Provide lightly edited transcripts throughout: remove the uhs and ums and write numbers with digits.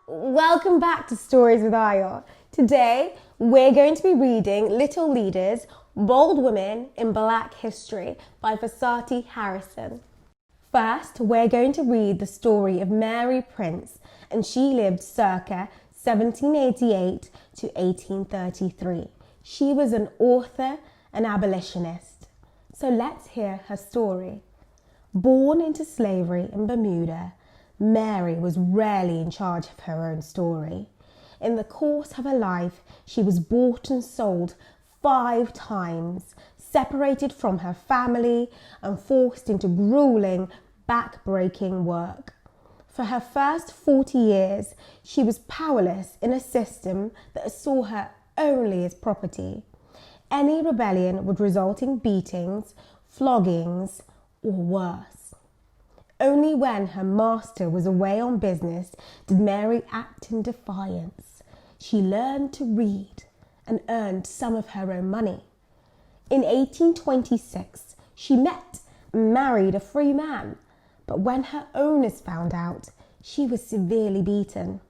Welcome back to Stories with Ayo. Today, we're going to be reading Little Leaders, Bold Women in Black History by Vashti Harrison. First, we're going to read the story of Mary Prince, and she lived circa 1788 to 1833. She was an author and abolitionist. So let's hear her story. Born into slavery in Bermuda, Mary was rarely in charge of her own story. In the course of her life, she was bought and sold 5 times, separated from her family and forced into grueling, back-breaking work. For her first 40 years, she was powerless in a system that saw her only as property. Any rebellion would result in beatings, floggings, or worse. Only when her master was away on business did Mary act in defiance. She learned to read and earned some of her own money. In 1826, she met and married a free man, but when her owners found out, she was severely beaten.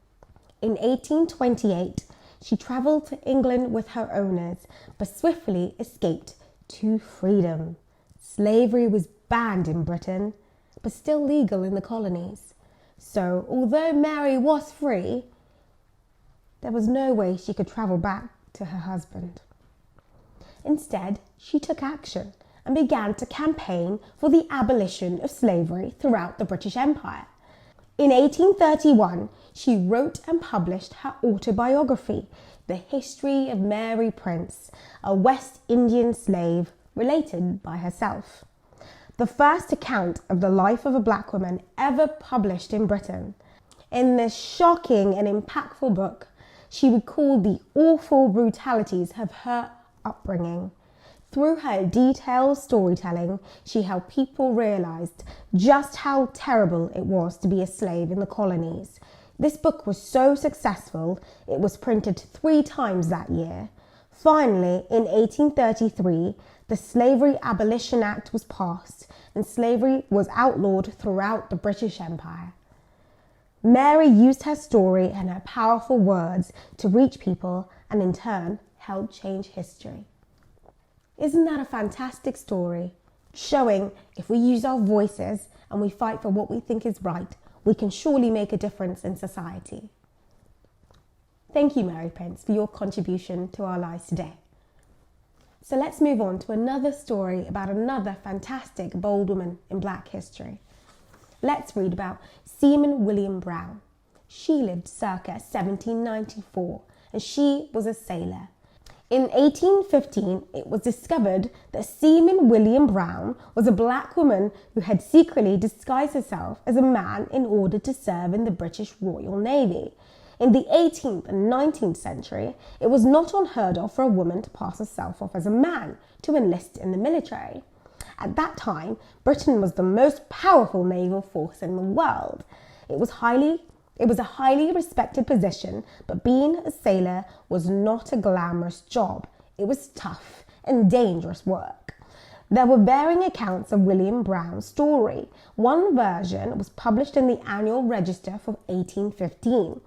In 1828, she travelled to England with her owners, but swiftly escaped to freedom. Slavery was banned in Britain, but still legal in the colonies. So, although Mary was free, there was no way she could travel back to her husband. Instead, she took action and began to campaign for the abolition of slavery throughout the British Empire. In 1831, she wrote and published her autobiography, The History of Mary Prince, a West Indian slave related by herself. The first account of the life of a black woman ever published in Britain. In this shocking and impactful book, she recalled the awful brutalities of her upbringing. Through her detailed storytelling, she helped people realize just how terrible it was to be a slave in the colonies. This book was so successful, it was printed 3 times that year. Finally, in 1833, the Slavery Abolition Act was passed and slavery was outlawed throughout the British Empire. Mary used her story and her powerful words to reach people and in turn help change history. Isn't that a fantastic story? Showing if we use our voices and we fight for what we think is right, we can surely make a difference in society. Thank you, Mary Prince, for your contribution to our lives today. So let's move on to another story about another fantastic bold woman in Black history. Let's read about Seaman William Brown. She lived circa 1794 and she was a sailor. In 1815, it was discovered that Seaman William Brown was a black woman who had secretly disguised herself as a man in order to serve in the British Royal Navy. In the 18th and 19th century, it was not unheard of for a woman to pass herself off as a man to enlist in the military. At that time, Britain was the most powerful naval force in the world. It was a highly respected position, but being a sailor was not a glamorous job. It was tough and dangerous work. There were varying accounts of William Brown's story. One version was published in the Annual Register for 1815.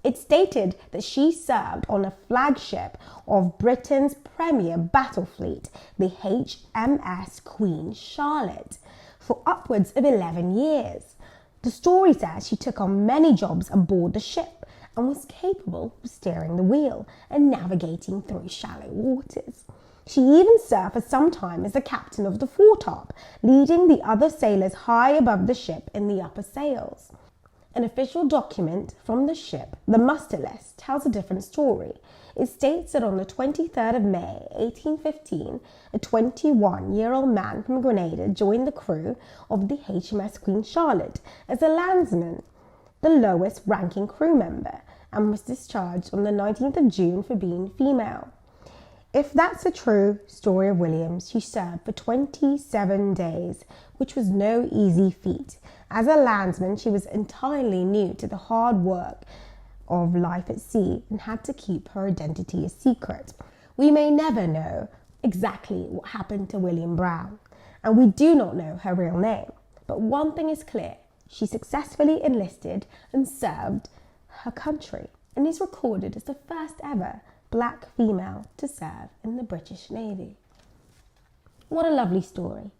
It stated that she served on a flagship of Britain's premier battle fleet, the HMS Queen Charlotte, for upwards of 11 years. The story says she took on many jobs aboard the ship and was capable of steering the wheel and navigating through shallow waters. She even served for some time as the captain of the foretop, leading the other sailors high above the ship in the upper sails. An official document from the ship, the muster list, tells a different story. It states that on the 23rd of May, 1815, a 21-year-old man from Grenada joined the crew of the HMS Queen Charlotte as a landsman, the lowest ranking crew member, and was discharged on the 19th of June for being female. If that's a true story of Williams, she served for 27 days, which was no easy feat. As a landsman, she was entirely new to the hard work of life at sea and had to keep her identity a secret. We may never know exactly what happened to William Brown, and we do not know her real name. But one thing is clear, she successfully enlisted and served her country and is recorded as the first ever black female to serve in the British Navy. What a lovely story.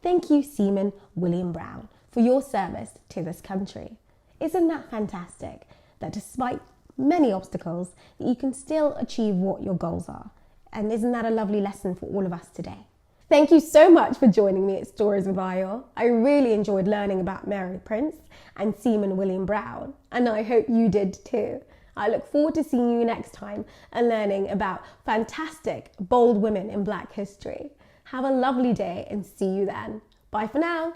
Thank you, Seaman William Brown, for your service to this country. Isn't that fantastic that despite many obstacles, that you can still achieve what your goals are? And isn't that a lovely lesson for all of us today? Thank you so much for joining me at Stories with Ayo. I really enjoyed learning about Mary Prince and Seaman William Brown, and I hope you did too. I look forward to seeing you next time and learning about fantastic, bold women in Black history. Have a lovely day and see you then. Bye for now.